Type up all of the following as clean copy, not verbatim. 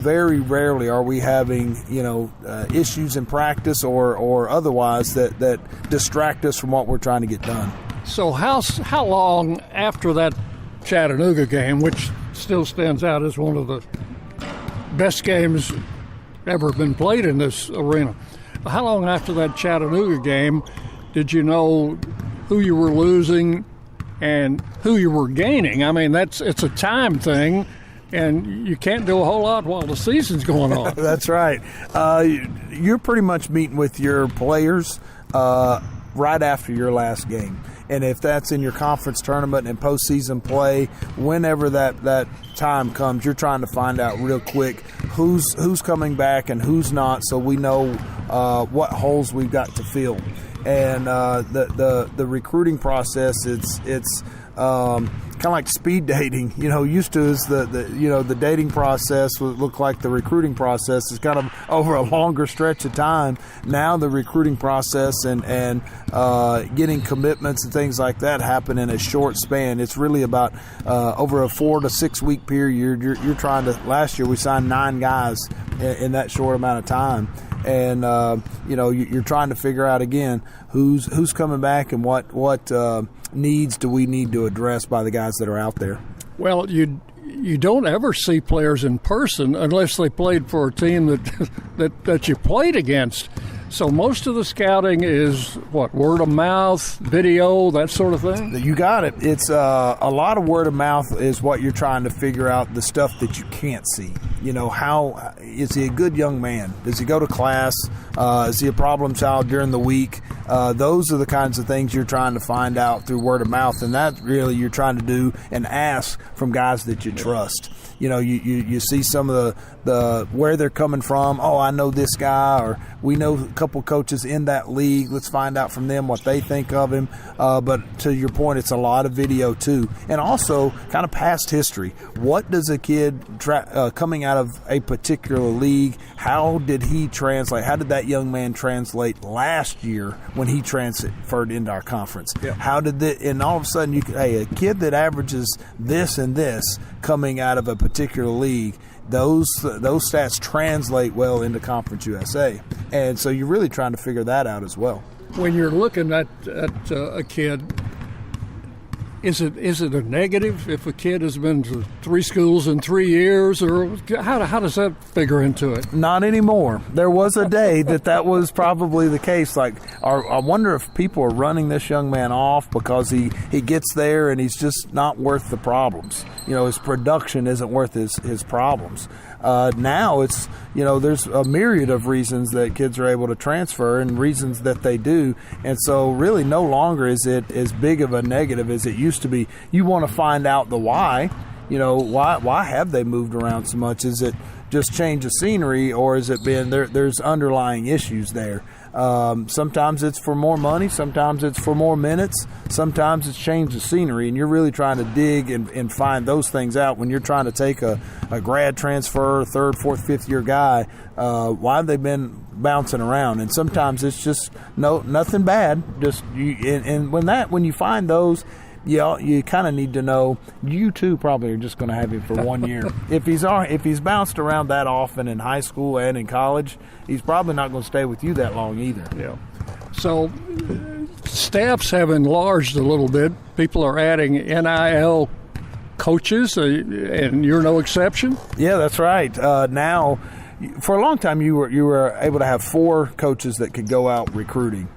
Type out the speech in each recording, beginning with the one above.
Very rarely are we having, issues in practice or otherwise that distract us from what we're trying to get done. So how long after that Chattanooga game, which still stands out as one of the best games ever been played in this arena, how long after that Chattanooga game did you know who you were losing and who you were gaining? I mean, it's a time thing, and you can't do a whole lot while the season's going on. That's right. You're pretty much meeting with your players right after your last game. And if that's in your conference tournament and postseason play, whenever that time comes, you're trying to find out real quick who's coming back and who's not, so we know what holes we've got to fill. And the recruiting process, it's kind of like speed dating. Used to is the dating process would look like the recruiting process is kind of over a longer stretch of time. Now the recruiting process and getting commitments and things like that happen in a short span. It's really about over a 4 to 6 week period. You're trying to. Last year we signed 9 guys in that short amount of time. And you're trying to figure out again who's coming back and what needs do we need to address by the guys that are out there. Well, you don't ever see players in person unless they played for a team that you played against. So most of the scouting is word of mouth, video, that sort of thing? You got it. It's a lot of word of mouth is what you're trying to figure out, the stuff that you can't see. How is he a good young man? Does he go to class? Is he a problem child during the week? Those are the kinds of things you're trying to find out through word of mouth, and that really you're trying to do and ask from guys that you trust. You see some of the where they're coming from. Oh, I know this guy, or we know a couple coaches in that league. Let's find out from them what they think of him. But to your point, it's a lot of video too, and also kind of past history. What does a kid coming out of a particular league? How did he translate? How did that young man translate last year when he transferred into our conference? Yeah. How did that? And all of a sudden, a kid that averages this and this coming out of a particular league, those stats translate well into Conference USA, and so you're really trying to figure that out as well. When you're looking at a kid, is it a negative if a kid has been to 3 schools in 3 years, or how does that figure into it? Not anymore. There was a day that was probably the case. I wonder if people are running this young man off because he gets there and he's just not worth the problems. His production isn't worth his problems. Now it's, there's a myriad of reasons that kids are able to transfer and reasons that they do. And so really no longer is it as big of a negative as it used to be. You want to find out the why. Why have they moved around so much? Is it just change of scenery, or has it been there's underlying issues there? Sometimes it's for more money, sometimes it's for more minutes, sometimes it's change of scenery, and you're really trying to dig and find those things out when you're trying to take a grad transfer, 3rd, 4th, 5th year guy. Why have they been bouncing around? And sometimes it's just nothing bad. Just when you find those, you kind of need to know you too probably are just going to have him for 1 year. If he's bounced around that often in high school and in college, he's probably not going to stay with you that long either. Yeah. So staffs have enlarged a little bit. People are adding NIL coaches, and you're no exception. Yeah, that's right. Now, for a long time, you were able to have 4 coaches that could go out recruiting.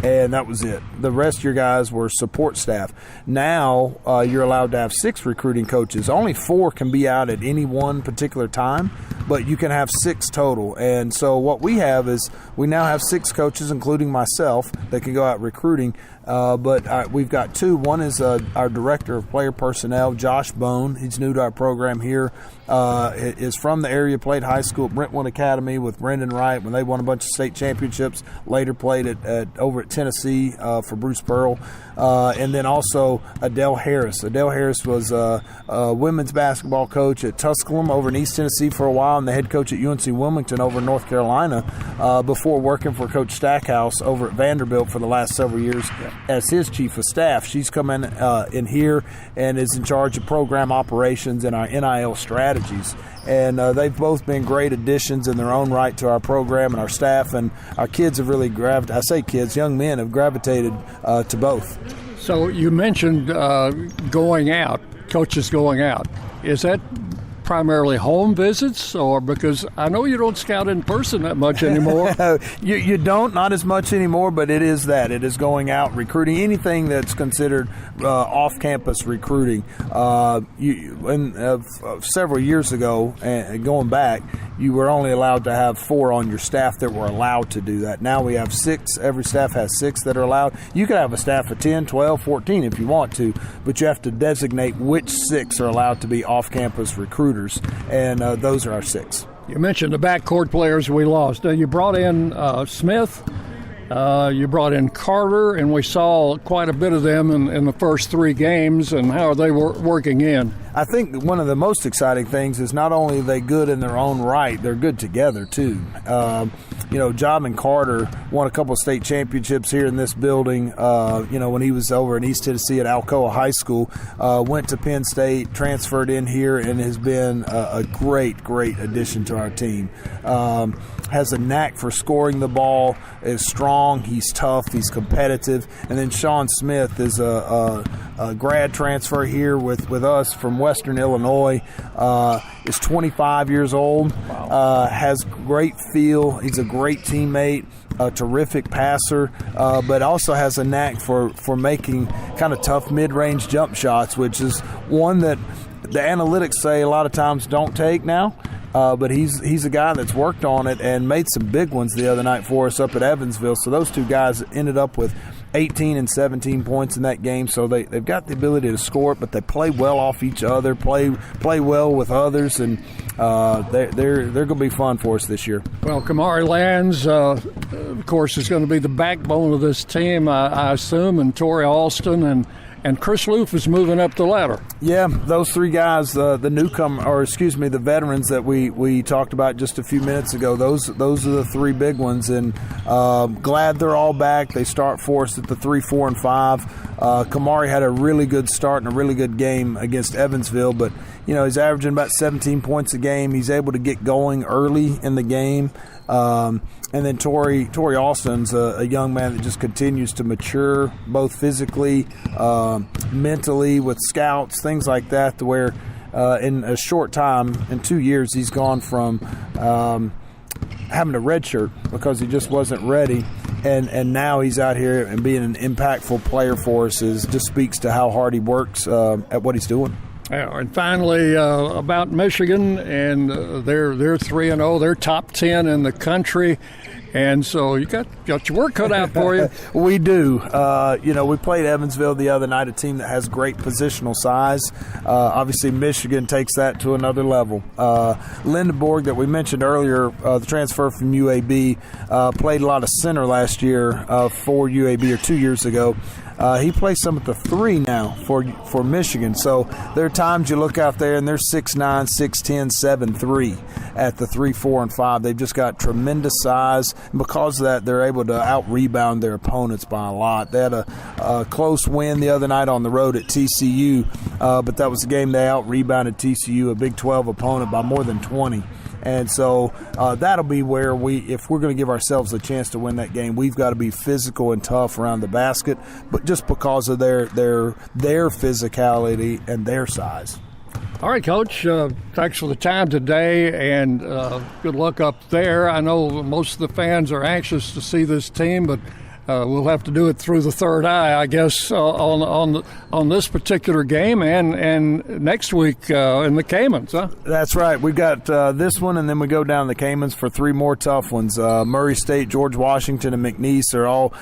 And that was it. The rest of your guys were support staff. Now you're allowed to have 6 recruiting coaches. Only 4 can be out at any one particular time, but you can have 6 total. And so what we have is we now have 6 coaches, including myself, that can go out recruiting. But we've got 2. One is our director of player personnel, Josh Bone. He's new to our program here. Is from the area, played high school at Brentwood Academy with Brendan Wright when they won a bunch of state championships. Later played over at Tennessee for Bruce Pearl. And then also Adele Harris. Adele Harris was a women's basketball coach at Tusculum over in East Tennessee for a while. while and the head coach at UNC Wilmington over in North Carolina before working for Coach Stackhouse over at Vanderbilt for the last several years as his chief of staff. She's come in here and is in charge of program operations and our NIL strategies. And they've both been great additions in their own right to our program and our staff. And our kids have really young men have gravitated to both. So you mentioned going out, coaches going out. Is that primarily home visits, or because I know you don't scout in person that much anymore? You don't, not as much anymore, but it is that. It is going out, recruiting, anything that's considered off-campus recruiting. Several years ago, and going back, you were only allowed to have 4 on your staff that were allowed to do that. Now we have 6. Every staff has 6 that are allowed. You could have a staff of 10, 12, 14 if you want to, but you have to designate which 6 are allowed to be off-campus recruiters, and those are our 6. You mentioned the backcourt players we lost. You brought in Smith, you brought in Carter, and we saw quite a bit of them in the first 3 games, and how are they working in? I think one of the most exciting things is not only are they good in their own right, they're good together too. Job and Carter won a couple of state championships here in this building. When he was over in East Tennessee at Alcoa High School, went to Penn State, transferred in here, and has been a great addition to our team. Has a knack for scoring the ball, is strong, he's tough, he's competitive. And then Sean Smith is a grad transfer here with us from Western Illinois, is 25 years old, has great feel, he's a great teammate, a terrific passer, but also has a knack for making kind of tough mid-range jump shots, which is one that the analytics say a lot of times don't take now. But he's a guy that's worked on it and made some big ones the other night for us up at Evansville. So those 2 guys ended up with 18 and 17 points in that game. So they've got the ability to score it, but they play well off each other, play well with others, and they're going to be fun for us this year. Well, Kamari Lands, of course, is going to be the backbone of this team, I assume, and Tori Alston and Chris Loof is moving up the ladder. Yeah, those 3 guys, the veterans that we talked about just a few minutes ago, those are the 3 big ones, and glad they're all back. They start for us at the 3, 4, and 5. Kamari had a really good start and a really good game against Evansville, but he's averaging about 17 points a game. He's able to get going early in the game. And then Tori Austin's a young man that just continues to mature, both physically, mentally, with scouts, things like that, to where in a short time, in 2 years, he's gone from having a redshirt because he just wasn't ready, and now he's out here and being an impactful player for us. Just speaks to how hard he works at what he's doing. Yeah, and finally, about Michigan, and they're 3-0. They're top 10 in the country, and so you got your work cut out for you. We do. We played Evansville the other night, a team that has great positional size. Obviously, Michigan takes that to another level. Lindenborg, that we mentioned earlier, the transfer from UAB, played a lot of center last year for UAB, or 2 years ago. He plays some at the 3 now for Michigan. So there are times you look out there and they're 6'9", 6'10", 7'3" at the 3, 4, and 5. They've just got tremendous size. And because of that, they're able to out-rebound their opponents by a lot. They had a close win the other night on the road at TCU, but that was a game they out-rebounded TCU, a Big 12 opponent, by more than 20. And so that'll be where if we're going to give ourselves a chance to win that game, we've got to be physical and tough around the basket, but just because of their physicality and their size. All right, Coach, thanks for the time today, and good luck up there. I know most of the fans are anxious to see this team, but we'll have to do it through the third eye, I guess, on this particular game and next week in the Caymans, huh? That's right. We've got this one, and then we go down the Caymans for 3 more tough ones. Murray State, George Washington, and McNeese are all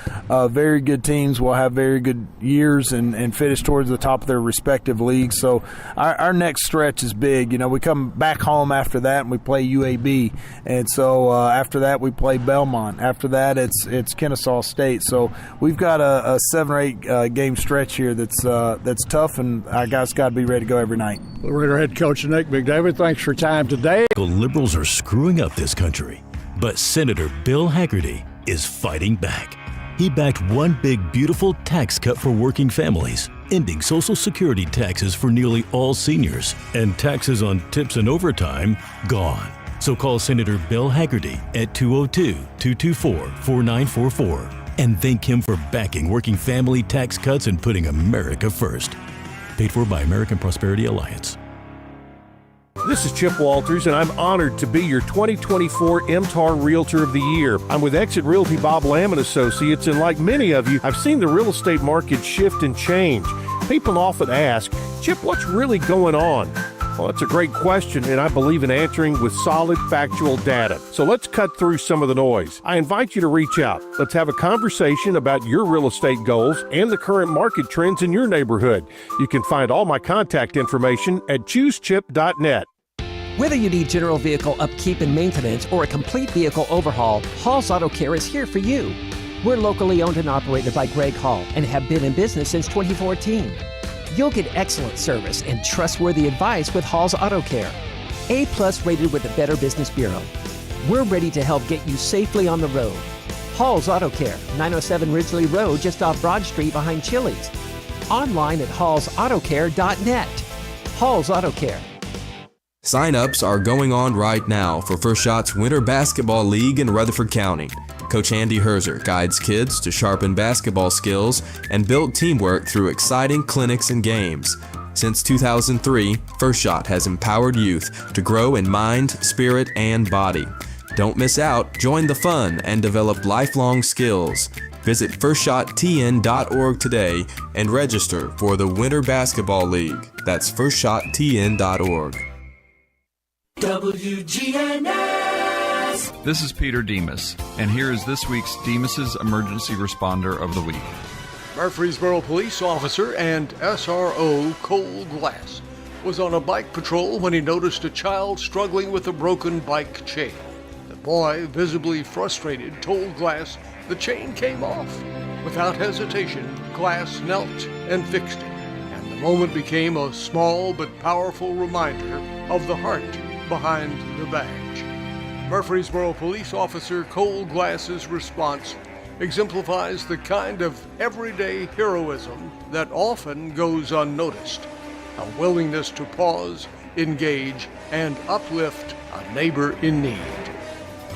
very good teams. Will have very good years and finish towards the top of their respective leagues. So our next stretch is big. We come back home after that, and we play UAB. And so after that, we play Belmont. After that, it's Kennesaw State. 8. So we've got a 7 or 8 game stretch here that's tough, and our guys got to be ready to go every night. Blue Raider head coach Nick McDavid, thanks for your time today. The liberals are screwing up this country, but Senator Bill Hagerty is fighting back. He backed one big, beautiful tax cut for working families, ending Social Security taxes for nearly all seniors, and taxes on tips and overtime gone. So call Senator Bill Hagerty at 202-224-4944 and thank him for backing working family tax cuts and putting America first. Paid for by American Prosperity Alliance. This is Chip Walters, and I'm honored to be your 2024 MTAR Realtor of the Year. I'm with Exit Realty Bob Lamb & Associates, and like many of you, I've seen the real estate market shift and change. People often ask, Chip, what's really going on? Well, that's a great question, and I believe in answering with solid, factual data. So let's cut through some of the noise. I invite you to reach out. Let's have a conversation about your real estate goals and the current market trends in your neighborhood. You can find all my contact information at choosechip.net. Whether you need general vehicle upkeep and maintenance or a complete vehicle overhaul, Hall's Auto Care is here for you. We're locally owned and operated by Greg Hall and have been in business since 2014. You'll get excellent service and trustworthy advice with Hall's Auto Care. A+ rated with the Better Business Bureau. We're ready to help get you safely on the road. Hall's Auto Care, 907 Ridgely Road, just off Broad Street behind Chili's. Online at hallsautocare.net. Hall's Auto Care. Sign-ups are going on right now for First Shot's Winter Basketball League in Rutherford County. Coach Andy Herzer guides kids to sharpen basketball skills and build teamwork through exciting clinics and games. Since 2003, First Shot has empowered youth to grow in mind, spirit, and body. Don't miss out. Join the fun and develop lifelong skills. Visit firstshottn.org today and register for the Winter Basketball League. That's firstshottn.org. WGNS. This is Peter Demas, and here is this week's Demas's Emergency Responder of the Week. Murfreesboro police officer and SRO Cole Glass was on a bike patrol when he noticed a child struggling with a broken bike chain. The boy, visibly frustrated, told Glass the chain came off. Without hesitation, Glass knelt and fixed it, and the moment became a small but powerful reminder of the heart behind the badge. Murfreesboro police officer Cole Glass's response exemplifies the kind of everyday heroism that often goes unnoticed, a willingness to pause, engage, and uplift a neighbor in need.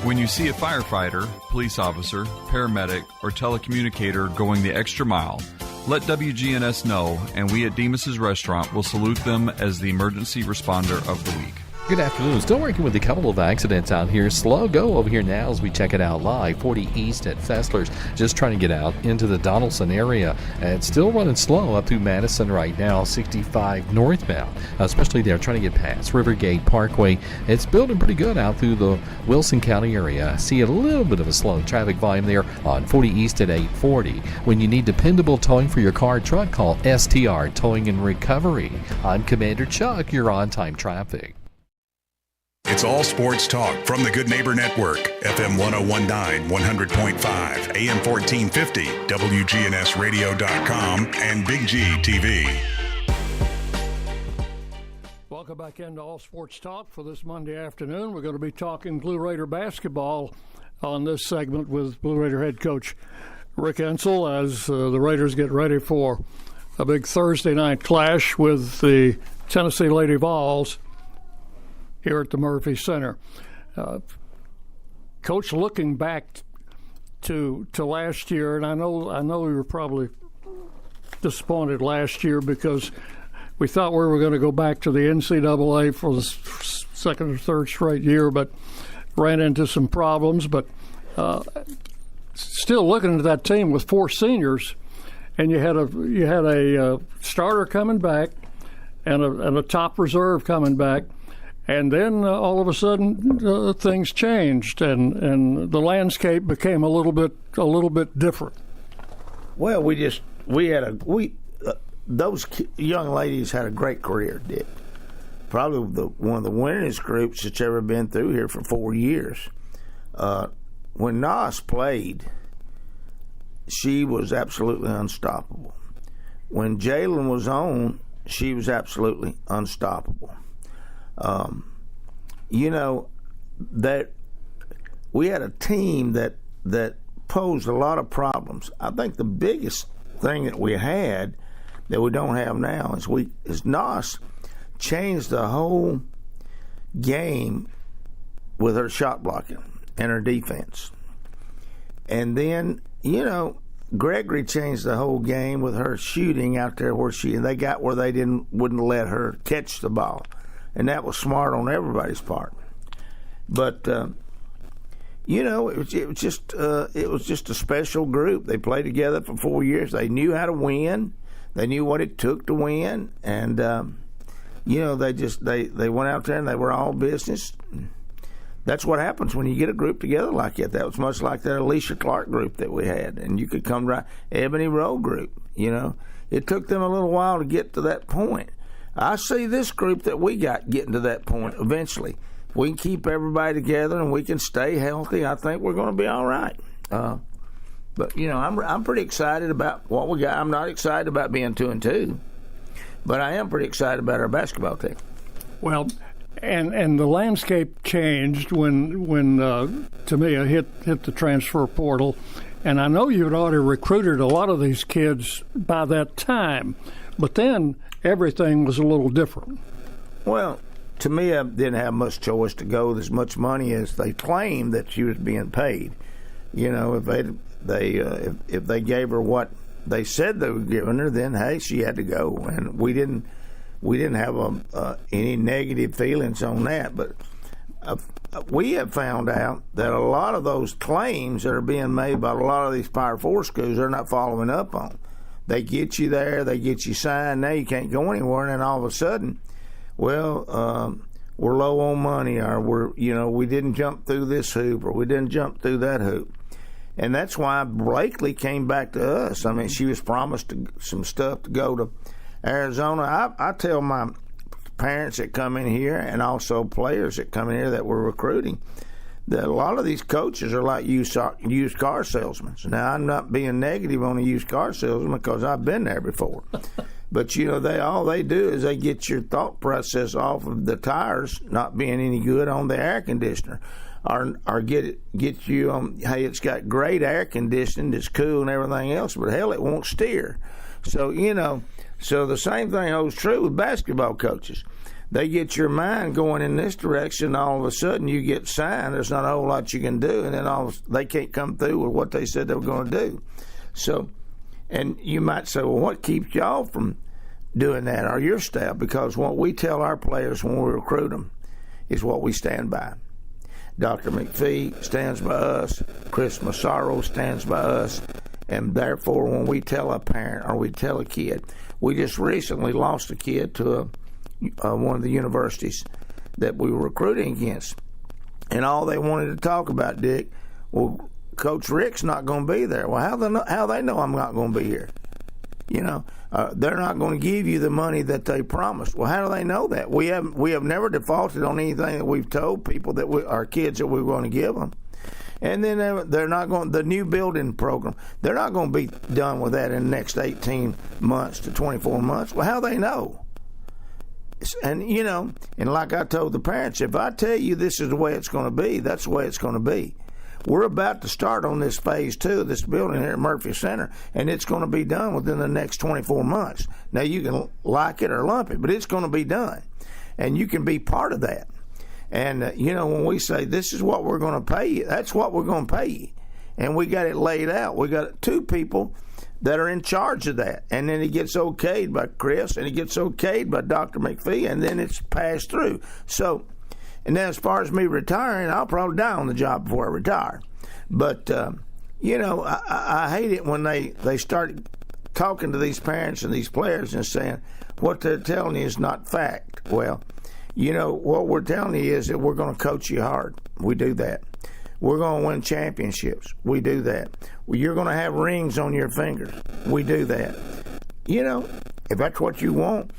When you see a firefighter, police officer, paramedic, or telecommunicator going the extra mile, let WGNS know, and we at Demas's Restaurant will salute them as the emergency responder of the week. Good afternoon. Still working with a couple of accidents out here. Slow go over here now as we check it out live. 40 East at Fessler's, just trying to get out into the Donaldson area. And it's still running slow up through Madison right now, 65 northbound, especially there trying to get past Rivergate Parkway. It's building pretty good out through the Wilson County area. I see a little bit of a slow traffic volume there on 40 East at 840. When you need dependable towing for your car or truck, call STR Towing and Recovery. I'm Commander Chuck, your on-time traffic. It's all sports talk from the Good Neighbor Network, FM 1019, 100.5, AM 1450, wgnsradio.com, and Big G TV. Welcome back into All Sports Talk for this Monday afternoon. We're going to be talking Blue Raider basketball on this segment with Blue Raider head coach Rick Ensel as the Raiders get ready for a big Thursday night clash with the Tennessee Lady Vols here at the Murphy Center. Coach, looking back to last year, and I know we were probably disappointed last year because we thought we were going to go back to the NCAA for the second or third straight year, but ran into some problems. But still looking at that team with four seniors, and you had a starter coming back and a top reserve coming back. And then all of a sudden things changed, and the landscape became a little bit different. Well, those young ladies had a great career. Did probably one of the winningest groups that's ever been through here for 4 years. When Nas played, she was absolutely unstoppable. When Jalen was on, she was absolutely unstoppable. That we had a team that posed a lot of problems. I think the biggest thing that we had that we don't have now is Nos changed the whole game with her shot blocking and her defense. And then, Gregory changed the whole game with her shooting out there they got where they wouldn't let her catch the ball. And that was smart on everybody's part. But it was just a special group. They played together for 4 years. They knew how to win. They knew what it took to win, and they went out there and they were all business. That's what happens when you get a group together like that. That was much like that Alicia Clark group that we had, and you could come right Ebony Rowe group. It took them a little while to get to that point. I see this group that we got getting to that point eventually. If we can keep everybody together and we can stay healthy, I think we're going to be all right. But I'm pretty excited about what we got. I'm not excited about being 2-2, but I am pretty excited about our basketball team. Well, and the landscape changed when Tamia hit the transfer portal, and I know you'd already recruited a lot of these kids by that time, but then everything was a little different. Well, Tamia didn't have much choice to go with as much money as they claimed that she was being paid. If they gave her what they said they were giving her, then hey, she had to go, and we didn't have any negative feelings on that. But we have found out that a lot of those claims that are being made by a lot of these Power 4 schools, they're not following up on. They get you there, they get you signed, now you can't go anywhere, and then all of a sudden, we're low on money, or we didn't jump through this hoop, or we didn't jump through that hoop. And that's why Blakely came back to us. I mean, she was promised some stuff to go to Arizona. I tell my parents that come in here, and also players that come in here that we're recruiting, that a lot of these coaches are like used car salesmen. Now, I'm not being negative on a used car salesman because I've been there before. But, all they do is they get your thought process off of the tires not being any good on the air conditioner. Or get you on, hey, it's got great air conditioning, it's cool and everything else, but hell, it won't steer. So, so the same thing holds true with basketball coaches. They get your mind going in this direction, all of a sudden you get signed, there's not a whole lot you can do, and then they can't come through with what they said they were going to do. So, and you might say, well, what keeps y'all from doing that, or your staff? Because what we tell our players when we recruit them is what we stand by. Dr. McPhee stands by us. Chris Massaro stands by us. And therefore, when we tell a parent or we tell a kid, we just recently lost a kid to one of the universities that we were recruiting against. And all they wanted to talk about, Dick, well, Coach Rick's not going to be there. Well, how they know I'm not going to be here? They're not going to give you the money that they promised. Well, how do they know that? We have never defaulted on anything that we've told people that our kids that we were going to give them. And then they're not going. The new building program, they're not going to be done with that in the next 18 months to 24 months. Well, how do they know? And and like I told the parents, if I tell you this is the way it's going to be, that's the way it's going to be. We're about to start on this phase 2 of this building here at Murphy Center, and it's going to be done within the next 24 months. Now, you can like it or lump it, but it's going to be done, and you can be part of that. And, when we say this is what we're going to pay you, that's what we're going to pay you. And we got it laid out. We got 2 people that are in charge of that. And then it gets okayed by Chris, and it gets okayed by Dr. McPhee, and then it's passed through. So, and then as far as me retiring, I'll probably die on the job before I retire. But, I hate it when they start talking to these parents and these players and saying what they're telling you is not fact. Well, what we're telling you is that we're going to coach you hard. We do that. We're going to win championships. We do that. Well, you're going to have rings on your fingers. We do that. If that's what you want.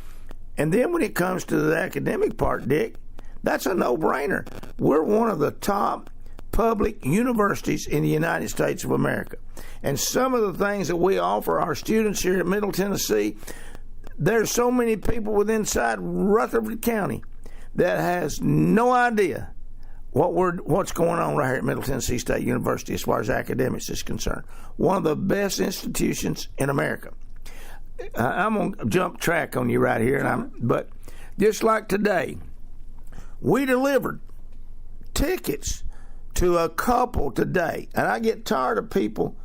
And then when it comes to the academic part, Dick, that's a no-brainer. We're one of the top public universities in the United States of America. And some of the things that we offer our students here at Middle Tennessee, there's so many people inside Rutherford County that has no idea what's going on right here at Middle Tennessee State University as far as academics is concerned. One of the best institutions in America. I'm going to jump track on you right here, but just like today, we delivered tickets to a couple today, and I get tired of people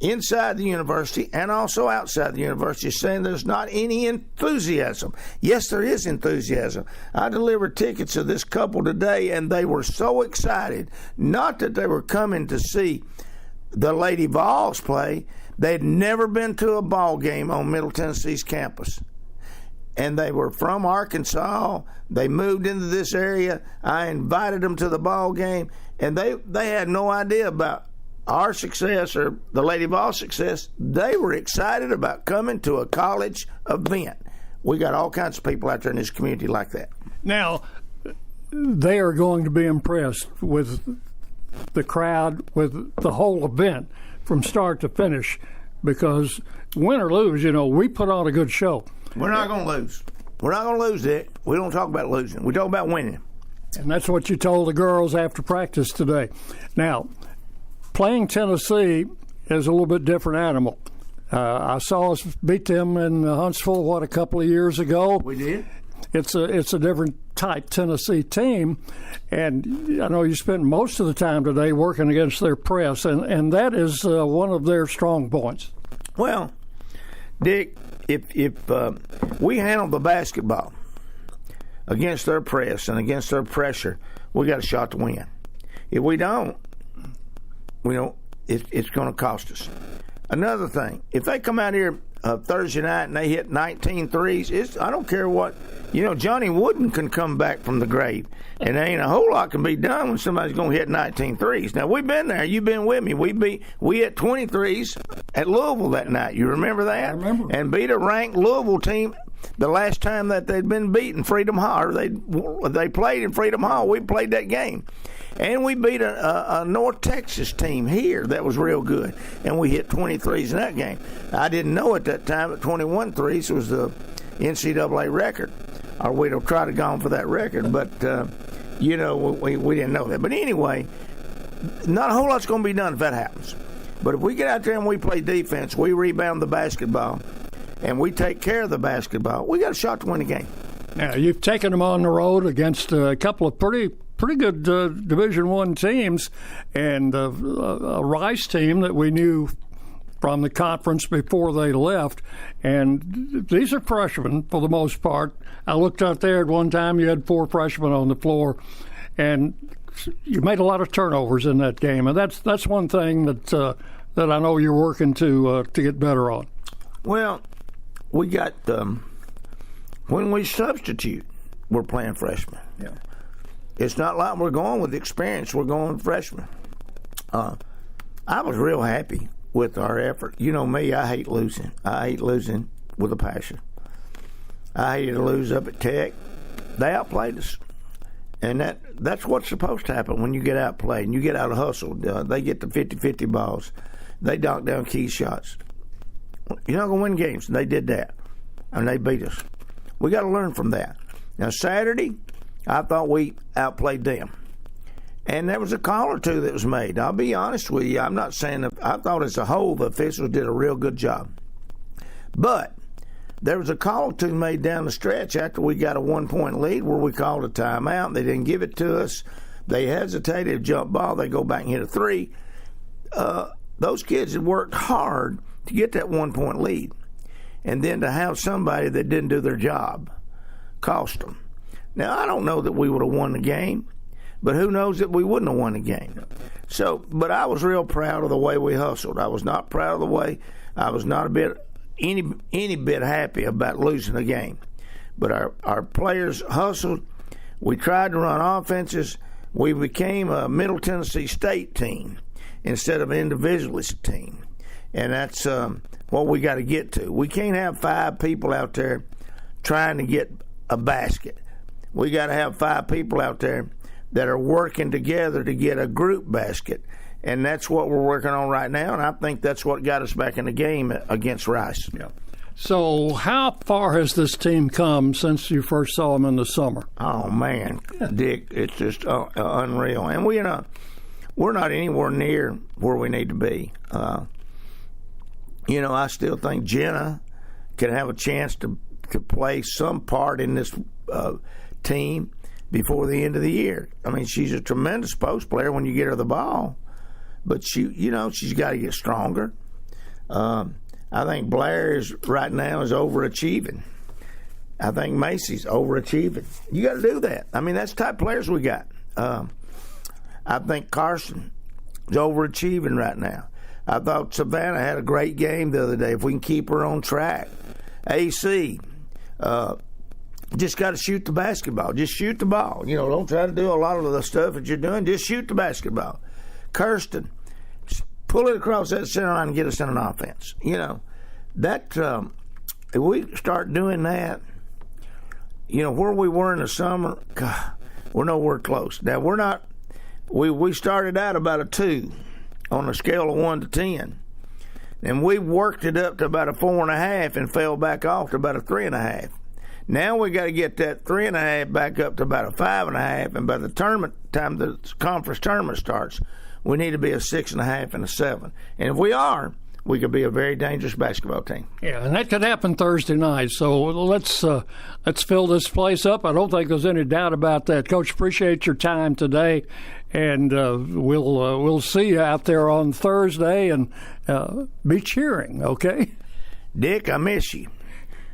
inside the university and also outside the university saying there's not any enthusiasm. Yes, there is enthusiasm. I delivered tickets to this couple today, and they were so excited, not that they were coming to see the Lady Vols play. They'd never been to a ball game on Middle Tennessee's campus. And they were from Arkansas. They moved into this area. I invited them to the ball game, and they had no idea about our success or the Lady Vol success. They were excited about coming to a college event. We got all kinds of people out there in this community like that. Now, they are going to be impressed with the crowd, with the whole event from start to finish, because win or lose, we put on a good show. We're not going to lose. We're not going to lose, Dick. We don't talk about losing. We talk about winning. And that's what you told the girls after practice today. Now, playing Tennessee is a little bit different animal. I saw us beat them in Huntsville, a couple of years ago. We did. It's a different type Tennessee team, and I know you spent most of the time today working against their press, and that is one of their strong points. Well, Dick, if we handle the basketball against their press and against their pressure, we got a shot to win. If we don't, it's going to cost us. Another thing, if they come out here Thursday night and they hit 19 threes, I don't care what. Johnny Wooden can come back from the grave, and there ain't a whole lot can be done when somebody's going to hit 19 threes. Now, we've been there. You've been with me. We hit 20 threes at Louisville that night. You remember that? I remember. And beat a ranked Louisville team the last time that they'd been beaten, Freedom Hall. Or they played in Freedom Hall. We played that game. And we beat a North Texas team here that was real good, and we hit 20 threes in that game. I didn't know at that time that 21 threes was the NCAA record, or we'd have tried to go on for that record, but, we didn't know that. But anyway, not a whole lot's going to be done if that happens. But if we get out there and we play defense, we rebound the basketball, and we take care of the basketball, we got a shot to win the game. Now, you've taken them on the road against a couple of pretty good Division I teams, and a Rice team that we knew from the conference before they left. And these are freshmen for the most part. I looked out there at one time, you had 4 freshmen on the floor, and you made a lot of turnovers in that game. And that's one thing that I know you're working to get better on. Well, we got when we substitute, we're playing freshmen. Yeah. It's not like we're going with experience. We're going freshmen. I was real happy with our effort. You know me, I hate losing. I hate losing with a passion. I hated to lose up at Tech. They outplayed us. And that's what's supposed to happen when you get outplayed and you get out of hustle. They get the 50-50 balls. They knock down key shots. You're not going to win games. And they did that. And they beat us. We got to learn from that. Now, Saturday, I thought we outplayed them. And there was a call or two that was made. I'll be honest with you. I'm not saying that I thought as a whole the officials did a real good job. But there was a call or two made down the stretch after we got a 1-point lead where we called a timeout. They didn't give it to us. They hesitated, jump ball. They go back and hit a 3. Those kids had worked hard to get that 1-point lead. And then to have somebody that didn't do their job cost them. Now, I don't know that we would have won the game, but who knows that we wouldn't have won the game. So, but I was real proud of the way we hustled. I was not proud of the way. I was not any bit happy about losing the game. But our players hustled. We tried to run offenses. We became a Middle Tennessee State team instead of an individualist team. And that's what we got to get to. We can't have 5 people out there trying to get a basket. We got to have 5 people out there that are working together to get a group basket. And that's what we're working on right now, and I think that's what got us back in the game against Rice. Yeah. So how far has this team come since you first saw them in the summer? Oh, man, Dick, it's just unreal. And we're not anywhere near where we need to be. I still think Jenna can have a chance to play some part in this team before the end of the year. I mean, she's a tremendous post player when you get her the ball, but she's got to get stronger. I think Blair right now is overachieving. I think Macy's overachieving. You got to do that. I mean, that's the type of players we got. I think Carson is overachieving right now. I thought Savannah had a great game the other day. If we can keep her on track. AC, just got to shoot the basketball. Just shoot the ball. Don't try to do a lot of the stuff that you're doing. Just shoot the basketball. Kirsten, pull it across that center line and get us in an offense. That if we start doing that, where we were in the summer, God, we're nowhere close. Now, we're not. We started out about a 2 on a scale of 1 to 10. And we worked it up to about a 4.5 and fell back off to about a 3.5. Now we got to get that 3.5 back up to about a 5.5, and by the time the conference tournament starts, we need to be a 6.5 and a 7. And if we are, we could be a very dangerous basketball team. Yeah, and that could happen Thursday night. So let's fill this place up. I don't think there's any doubt about that. Coach, appreciate your time today, and we'll see you out there on Thursday and be cheering. Okay, Dick, I miss you,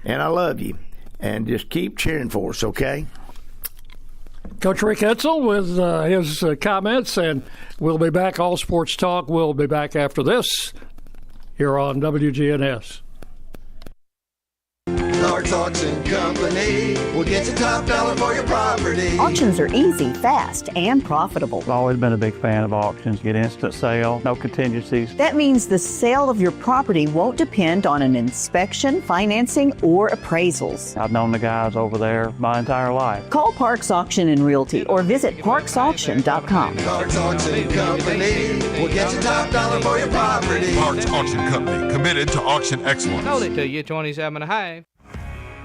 and I love you, and just keep cheering for us. Okay. Coach Rick Etzel with his comments, and we'll be back. All Sports Talk will be back after this here on WGNS. Clark's Auction Company will get you top dollar for your property. Auctions are easy, fast, and profitable. I've always been a big fan of auctions. Get instant sale, no contingencies. That means the sale of your property won't depend on an inspection, financing, or appraisals. I've known the guys over there my entire life. Call Parks Auction and Realty or visit parksauction.com. Clark's Auction Company will get you top dollar for your property. Clark's Auction Company, committed to auction excellence. Sold it to you, 27.5.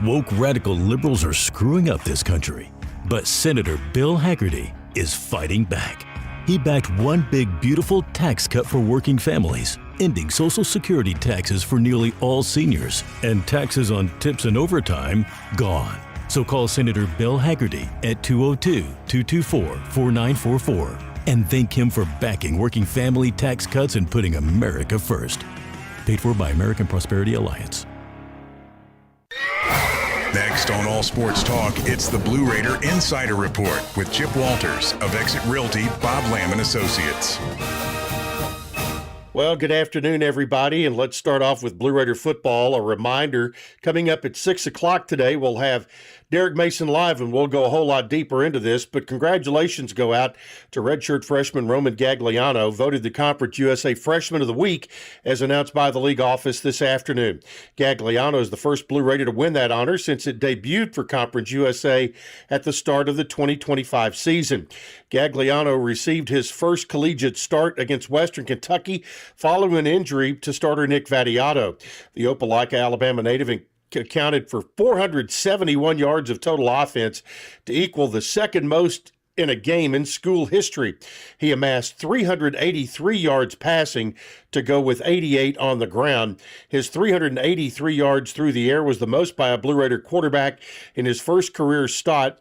Woke radical liberals are screwing up this country, but Senator Bill Hagerty is fighting back. He backed one big, beautiful tax cut for working families, ending Social Security taxes for nearly all seniors, and taxes on tips and overtime gone. So call Senator Bill Hagerty at 202-224-4944 and thank him for backing working family tax cuts and putting America first. Paid for by American Prosperity Alliance. Next on All Sports Talk, it's the Blue Raider Insider Report with Chip Walters of Exit Realty, Bob Lamb & Associates. Well, good afternoon, everybody, and let's start off with Blue Raider football. A reminder, coming up at 6 o'clock today, we'll have Derek Mason live, and we'll go a whole lot deeper into this, but congratulations go out to redshirt freshman Roman Gagliano, voted the Conference USA Freshman of the Week, as announced by the league office this afternoon. Gagliano is the first Blue Raider to win that honor since it debuted for Conference USA at the start of the 2025 season. Gagliano received his first collegiate start against Western Kentucky following an injury to starter Nick Vattiato. The Opelika, Alabama native accounted for 471 yards of total offense to equal the second most in a game in school history. He amassed 383 yards passing to go with 88 on the ground. His 383 yards through the air was the most by a Blue Raider quarterback in his first career start,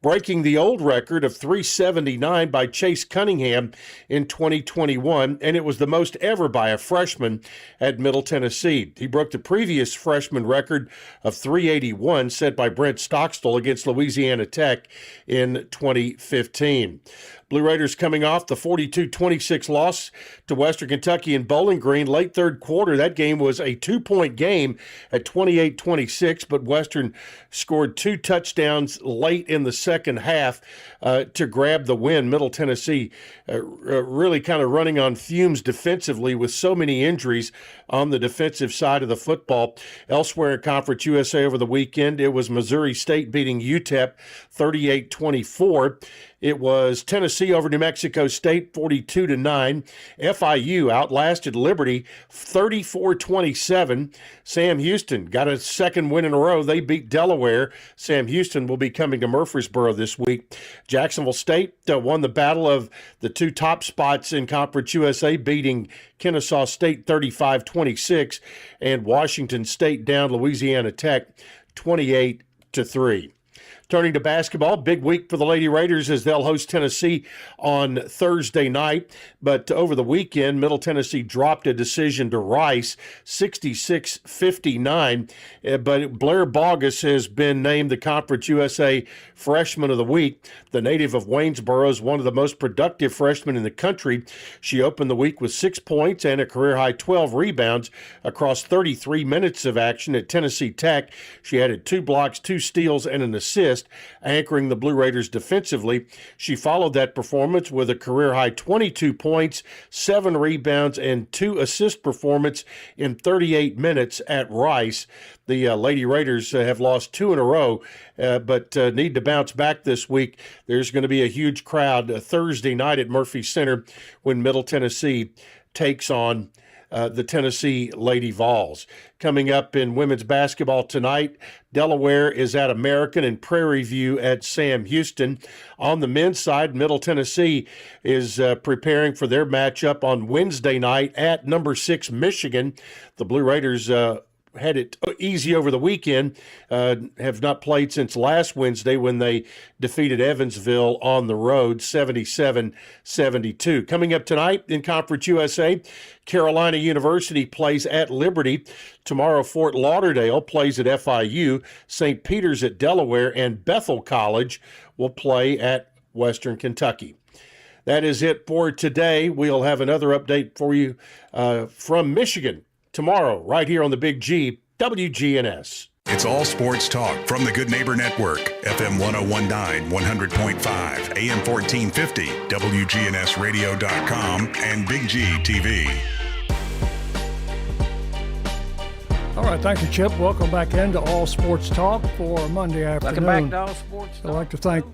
breaking the old record of 379 by Chase Cunningham in 2021, and it was the most ever by a freshman at Middle Tennessee. He broke the previous freshman record of 381 set by Brent Stockstill against Louisiana Tech in 2015. Blue Raiders coming off the 42-26 loss to Western Kentucky in Bowling Green late third quarter. That game was a 2-point game at 28-26, but Western scored 2 touchdowns late in the second half to grab the win. Middle Tennessee really kind of running on fumes defensively with so many injuries on the defensive side of the football. Elsewhere in Conference USA over the weekend, it was Missouri State beating UTEP 38-24. It was Tennessee over New Mexico State 42-9. FIU outlasted Liberty 34-27. Sam Houston got a second win in a row. They beat Delaware. Sam Houston will be coming to Murfreesboro this week. Jacksonville State won the battle of the two top spots in Conference USA, beating Kennesaw State 35-26, and Washington State down Louisiana Tech 28-3. Turning to basketball, big week for the Lady Raiders as they'll host Tennessee on Thursday night. But over the weekend, Middle Tennessee dropped a decision to Rice, 66-59. But Blair Bogus has been named the Conference USA Freshman of the Week. The native of Waynesboro is one of the most productive freshmen in the country. She opened the week with 6 points and a career-high 12 rebounds across 33 minutes of action at Tennessee Tech. She added 2 blocks, 2 steals, and an assist, anchoring the Blue Raiders defensively. She followed that performance with a career-high 22 points, 7 rebounds, and 2 assist performance in 38 minutes at Rice. The Lady Raiders have lost 2 in a row, but need to bounce back this week. There's going to be a huge crowd Thursday night at Murphy Center when Middle Tennessee takes on the Tennessee Lady Vols. Coming up in women's basketball tonight, Delaware is at American and Prairie View at Sam Houston. On the men's side, Middle Tennessee is preparing for their matchup on Wednesday night at number 6 Michigan. The Blue Raiders had it easy over the weekend, have not played since last Wednesday when they defeated Evansville on the road 77-72. Coming up tonight in Conference USA, Carolina University plays at Liberty. Tomorrow, Fort Lauderdale plays at FIU. St. Peter's at Delaware, and Bethel College will play at Western Kentucky. That is it for today. We'll have another update for you from Michigan tomorrow, right here on the Big G, WGNS. It's all sports talk from the Good Neighbor Network, FM 1019, 100.5, AM 1450, wgnsradio.com, and Big G TV. All right, thank you, Chip. Welcome back into All Sports Talk for Monday afternoon. Welcome back to All Sports Talk. I'd like to thank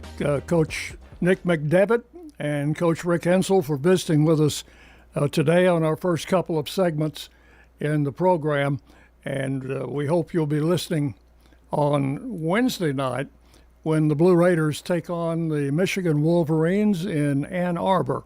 Coach Nick McDevitt and Coach Rick Hensel for visiting with us today on our first couple of segments in the program, and we hope you'll be listening on Wednesday night when the Blue Raiders take on the Michigan Wolverines in Ann Arbor.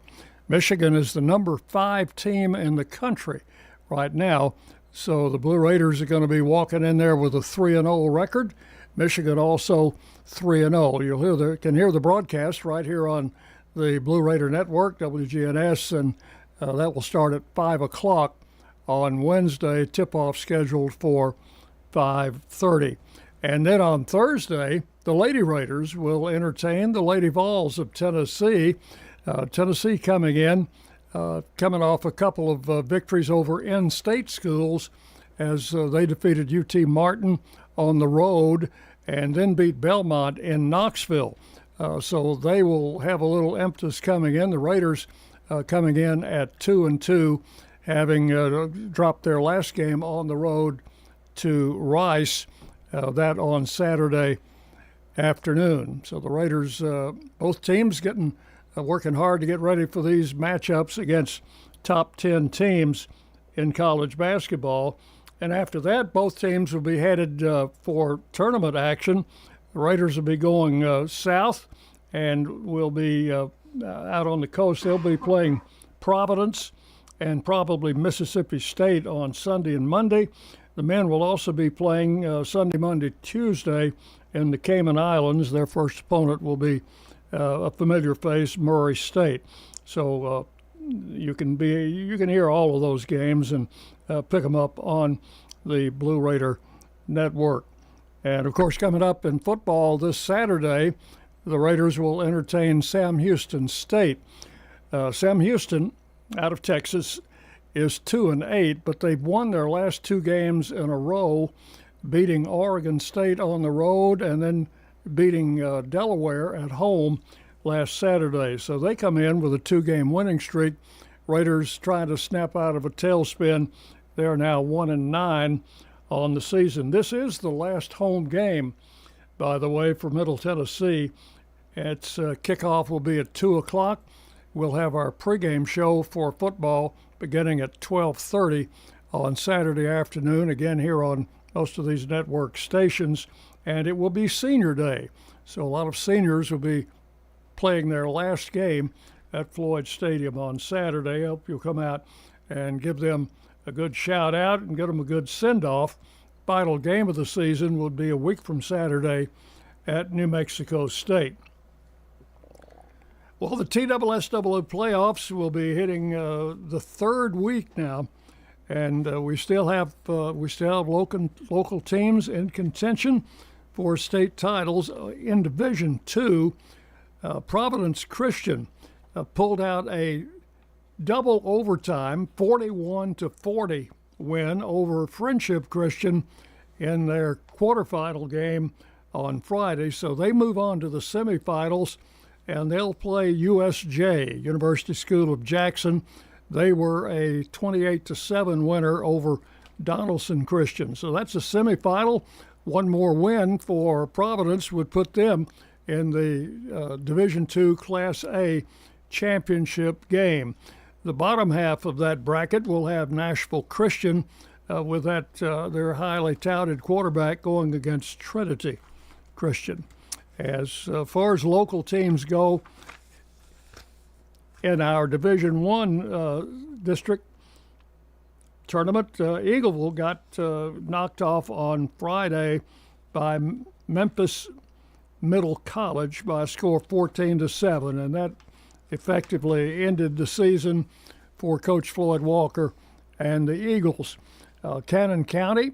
Michigan is the number 5 team in the country right now, so the Blue Raiders are going to be walking in there with a 3-0 record. Michigan also 3-0. You'll can hear the broadcast right here on the Blue Raider Network, WGNS, and that will start at 5 o'clock on Wednesday, tip-off scheduled for 5:30. And then on Thursday, the Lady Raiders will entertain the Lady Vols of Tennessee. Tennessee coming off a couple of victories over in-state schools as they defeated UT Martin on the road and then beat Belmont in Knoxville. So they will have a little impetus coming in. The Raiders coming in at 2-2. Having dropped their last game on the road to Rice, that on Saturday afternoon. So the Raiders, both teams working hard to get ready for these matchups against top 10 teams in college basketball. And after that, both teams will be headed for tournament action. The Raiders will be going south and will be out on the coast. They'll be playing Providence and probably Mississippi State on Sunday and Monday. The men will also be playing Sunday, Monday, Tuesday in the Cayman Islands. Their first opponent will be a familiar face, Murray State. So you can hear all of those games and pick them up on the Blue Raider Network. And of course, coming up in football this Saturday, the Raiders will entertain Sam Houston State. Sam Houston, out of Texas, is 2-8, but they've won their last 2 games in a row, beating Oregon State on the road and then beating Delaware at home last Saturday. So they come in with a 2-game winning streak. Raiders trying to snap out of a tailspin. They're now 1-9 on the season. This is the last home game, by the way, for Middle Tennessee Its kickoff will be at 2 o'clock. We'll have our pregame show for football beginning at 12:30 on Saturday afternoon, again here on most of these network stations, and it will be Senior Day. So a lot of seniors will be playing their last game at Floyd Stadium on Saturday. I hope you'll come out and give them a good shout out and get them a good send-off. Final game of the season will be a week from Saturday at New Mexico State. Well, the TSSAA playoffs will be hitting the third week now, and we still have local teams in contention for state titles in Division II. Providence Christian pulled out a double overtime 41-40 win over Friendship Christian in their quarterfinal game on Friday. So they move on to the semifinals, and they'll play USJ, University School of Jackson. They were a 28-7 winner over Donaldson Christian. So that's a semifinal. One more win for Providence would put them in the Division II Class A championship game. The bottom half of that bracket will have Nashville Christian with their highly touted quarterback going against Trinity Christian. As far as local teams go, in our Division I district tournament, Eagleville got knocked off on Friday by Memphis Middle College by a score of 14-7, and that effectively ended the season for Coach Floyd Walker and the Eagles. Cannon County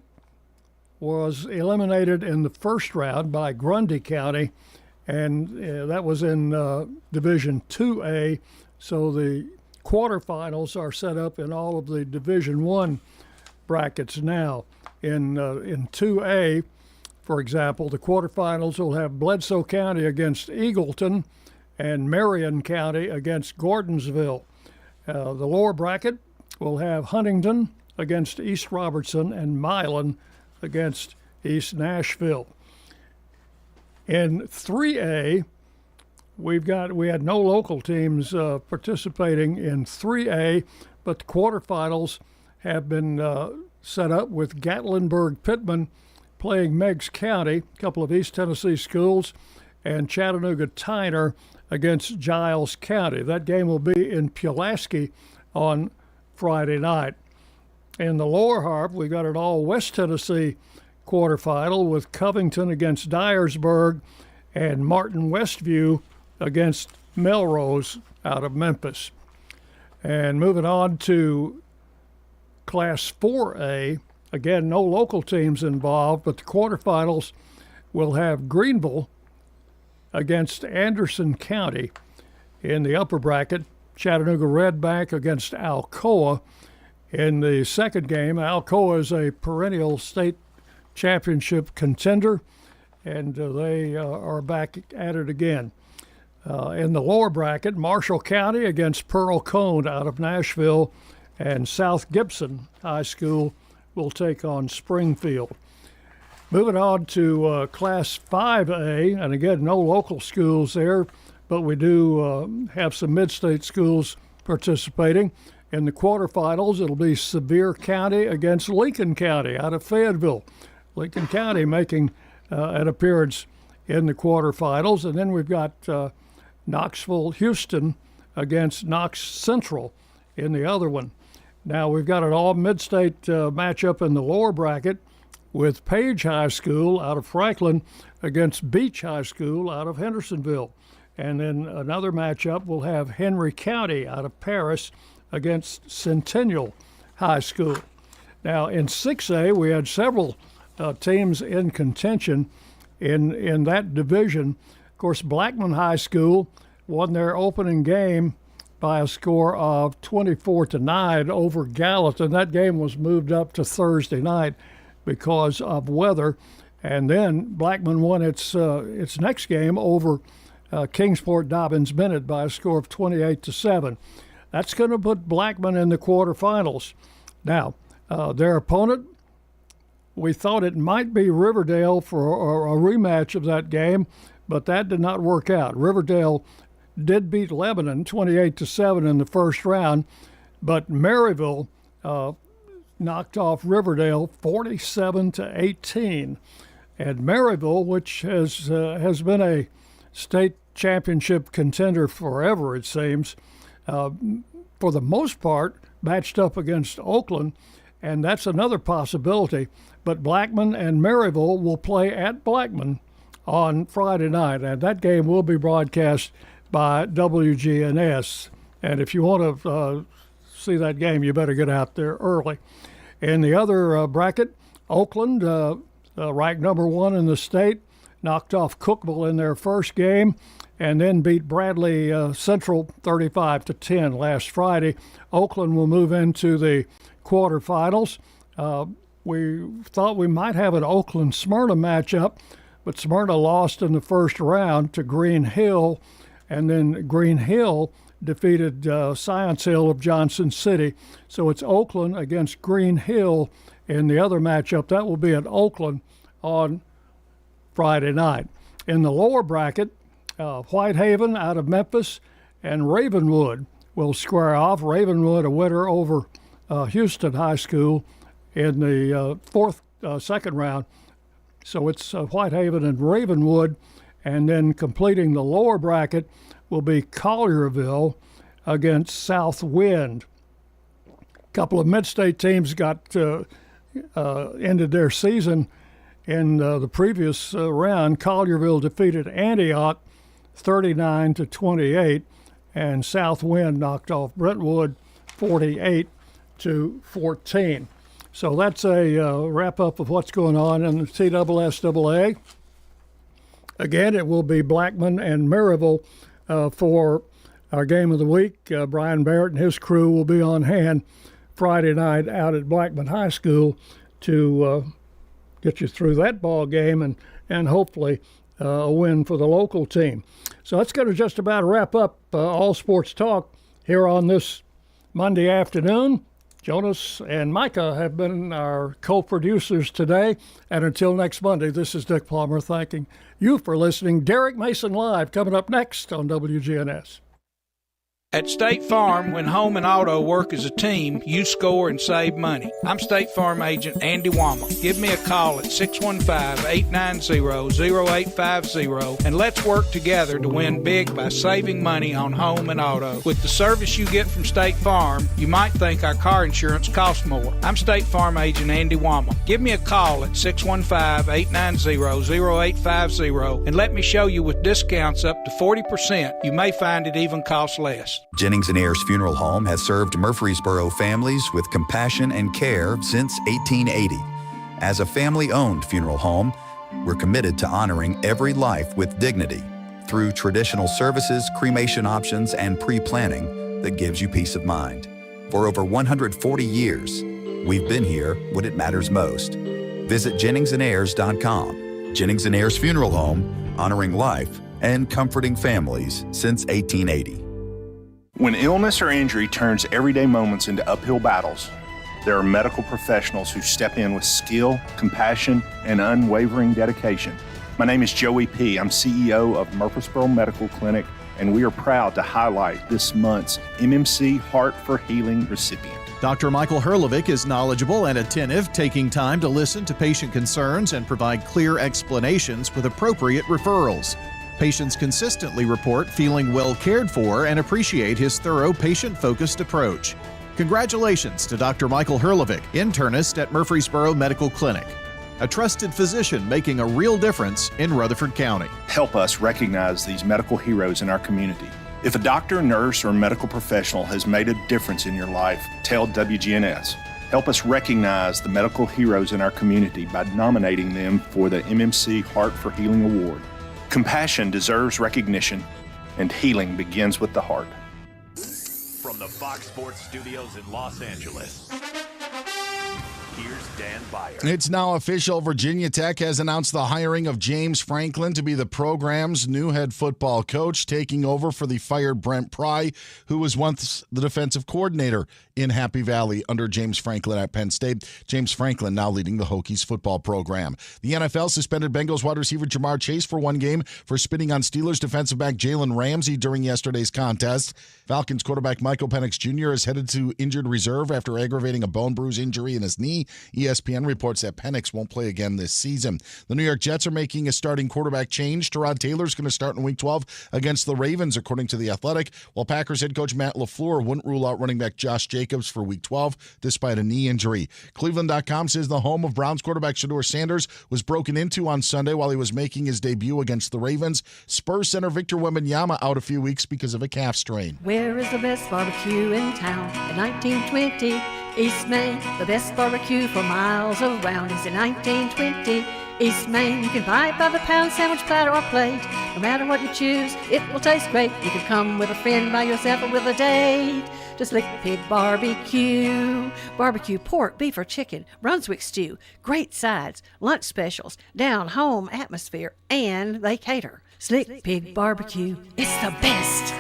was eliminated in the first round by Grundy County, and that was in Division 2A. So the quarterfinals are set up in all of the Division I brackets now. In 2A, for example, the quarterfinals will have Bledsoe County against Eagleton and Marion County against Gordonsville. The lower bracket will have Huntington against East Robertson and Milan against East Nashville. In 3A, we had no local teams participating in 3A, but the quarterfinals have been set up with Gatlinburg-Pittman playing Meigs County, a couple of East Tennessee schools, and Chattanooga-Tyner against Giles County. That game will be in Pulaski on Friday night. In the lower half, we got an all West Tennessee quarterfinal with Covington against Dyersburg and Martin Westview against Melrose out of Memphis. And moving on to Class 4A, again, no local teams involved, but the quarterfinals will have Greenville against Anderson County. In the upper bracket, Chattanooga Red Bank against Alcoa. In the second game, Alcoa is a perennial state championship contender, and they are back at it again. In the lower bracket, Marshall County against Pearl Cone out of Nashville, and South Gibson High School will take on Springfield. Moving on to Class 5A, and again, no local schools there, but we do have some mid-state schools participating. In the quarterfinals, it'll be Sevier County against Lincoln County out of Fayetteville. Lincoln County making an appearance in the quarterfinals. And then we've got Knoxville-Houston against Knox Central in the other one. Now we've got an all-mid-state matchup in the lower bracket with Page High School out of Franklin against Beach High School out of Hendersonville. And then another matchup will have Henry County out of Paris against Centennial High School. Now in 6A, we had several teams in contention in that division. Of course, Blackman High School won their opening game by a score of 24-9 over Gallatin. That game was moved up to Thursday night because of weather. And then Blackman won its next game over Kingsport Dobbins Bennett by a score of 28-7. That's going to put Blackman in the quarterfinals. Now, their opponent, we thought it might be Riverdale for a rematch of that game, but that did not work out. Riverdale did beat Lebanon 28-7 in the first round, but Maryville knocked off Riverdale 47-18. And Maryville, which has been a state championship contender forever, it seems, for the most part, matched up against Oakland, and that's another possibility. But Blackman and Maryville will play at Blackman on Friday night, and that game will be broadcast by WGNS. And if you want to see that game, you better get out there early. In the other bracket, Oakland, ranked number 1 in the state, knocked off Cookeville in their first game and then beat Bradley Central 35-10 last Friday. Oakland will move into the quarterfinals. We thought we might have an Oakland-Smyrna matchup, but Smyrna lost in the first round to Green Hill, and then Green Hill defeated Science Hill of Johnson City. So it's Oakland against Green Hill in the other matchup. That will be at Oakland on Friday night. In the lower bracket, Whitehaven out of Memphis and Ravenwood will square off. Ravenwood a winner over Houston High School in the second round. So it's Whitehaven and Ravenwood, and then completing the lower bracket will be Collierville against Southwind. A couple of mid-state teams got ended their season in the previous round. Collierville defeated Antioch 39-28, and Southwind knocked off Brentwood 48-14. So that's a wrap-up of what's going on in the TSSAA. Again, it will be Blackman and Maryville for our game of the week. Brian Barrett and his crew will be on hand Friday night out at Blackman High School to get you through that ball game and hopefully a win for the local team. So that's going to just about wrap up All Sports Talk here on this Monday afternoon. Jonas and Micah have been our co-producers today. And until next Monday, this is Dick Palmer thanking you for listening. Derek Mason Live coming up next on WGNS. At State Farm, when home and auto work as a team, you score and save money. I'm State Farm agent Andy Wama. Give me a call at 615-890-0850 and let's work together to win big by saving money on home and auto. With the service you get from State Farm, you might think our car insurance costs more. I'm State Farm agent Andy Wama. Give me a call at 615-890-0850 and let me show you with discounts up to 40%. You may find it even costs less. Jennings & Ayers Funeral Home has served Murfreesboro families with compassion and care since 1880. As a family-owned funeral home, we're committed to honoring every life with dignity through traditional services, cremation options, and pre-planning that gives you peace of mind. For over 140 years, we've been here when it matters most. Visit JenningsandAyers.com. Jennings & Ayers Funeral Home, honoring life and comforting families since 1880. When illness or injury turns everyday moments into uphill battles, there are medical professionals who step in with skill, compassion, and unwavering dedication. My name is Joey P. I'm CEO of Murfreesboro Medical Clinic, and we are proud to highlight this month's MMC Heart for Healing recipient. Dr. Michael Herlovic is knowledgeable and attentive, taking time to listen to patient concerns and provide clear explanations with appropriate referrals. Patients consistently report feeling well cared for and appreciate his thorough patient-focused approach. Congratulations to Dr. Michael Herlovic, internist at Murfreesboro Medical Clinic, a trusted physician making a real difference in Rutherford County. Help us recognize these medical heroes in our community. If a doctor, nurse, or medical professional has made a difference in your life, tell WGNS. Help us recognize the medical heroes in our community by nominating them for the MMC Heart for Healing Award. Compassion deserves recognition, and healing begins with the heart. From the Fox Sports Studios in Los Angeles, Here's Dan Beyer. It's now official. Virginia Tech has announced the hiring of James Franklin to be the program's new head football coach, taking over for the fired Brent Pry, who was once the defensive coordinator in Happy Valley under James Franklin at Penn State. James Franklin now leading the Hokies football program. The NFL suspended Bengals wide receiver Jamar Chase for 1 game for spitting on Steelers defensive back Jalen Ramsey during yesterday's contest. Falcons quarterback Michael Penix Jr. is headed to injured reserve after aggravating a bone bruise injury in his knee. ESPN reports that Penix won't play again this season. The New York Jets are making a starting quarterback change. Tyrod Taylor's going to start in Week 12 against the Ravens, according to The Athletic, while Packers head coach Matt LaFleur wouldn't rule out running back Josh Jacobs for Week 12 despite a knee injury. Cleveland.com says the home of Browns quarterback Shedeur Sanders was broken into on Sunday while he was making his debut against the Ravens. Spurs center Victor Wembanyama out a few weeks because of a calf strain. Where is the best barbecue in town? In 1920, East Main, the best barbecue for miles around is in 1920. East Main, you can buy it by the pound, sandwich, platter, or plate. No matter what you choose, it will taste great. You can come with a friend, by yourself, or with a date. Just Lick Pig Barbecue. Barbecue pork, beef, or chicken, Brunswick stew, great sides, lunch specials, down-home atmosphere, and they cater. Slick Pig Barbecue, it's the best.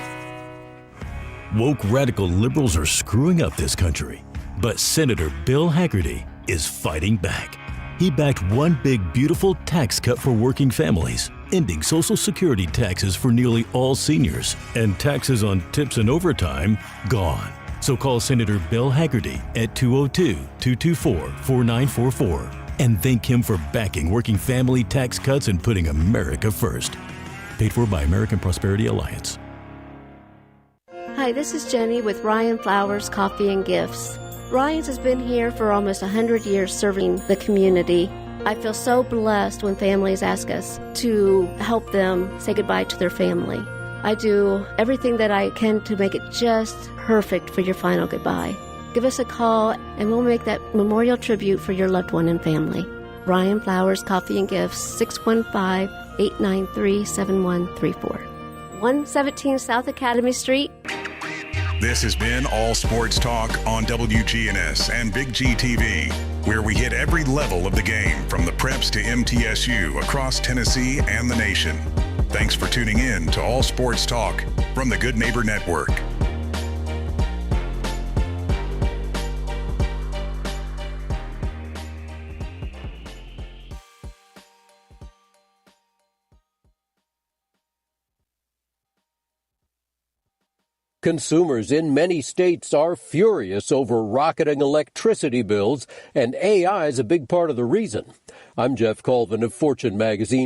Woke radical liberals are screwing up this country, but Senator Bill Hagerty is fighting back. He backed one big, beautiful tax cut for working families, ending Social Security taxes for nearly all seniors, and taxes on tips and overtime gone. So call Senator Bill Hagerty at 202-224-4944 and thank him for backing working family tax cuts and putting America first. Paid for by American Prosperity Alliance. Hi, this is Jenny with Ryan Flowers Coffee and Gifts. Ryan's has been here for almost 100 years serving the community. I feel so blessed when families ask us to help them say goodbye to their family. I do everything that I can to make it just perfect for your final goodbye. Give us a call and we'll make that memorial tribute for your loved one and family. Ryan Flowers Coffee and Gifts, 615-893-7134. 117 South Academy Street. This has been All Sports Talk on WGNS and Big G TV, where we hit every level of the game, from the preps to MTSU, across Tennessee and the nation. Thanks for tuning in to All Sports Talk from the Good Neighbor Network. Consumers in many states are furious over rocketing electricity bills, and AI is a big part of the reason. I'm Jeff Colvin of Fortune magazine.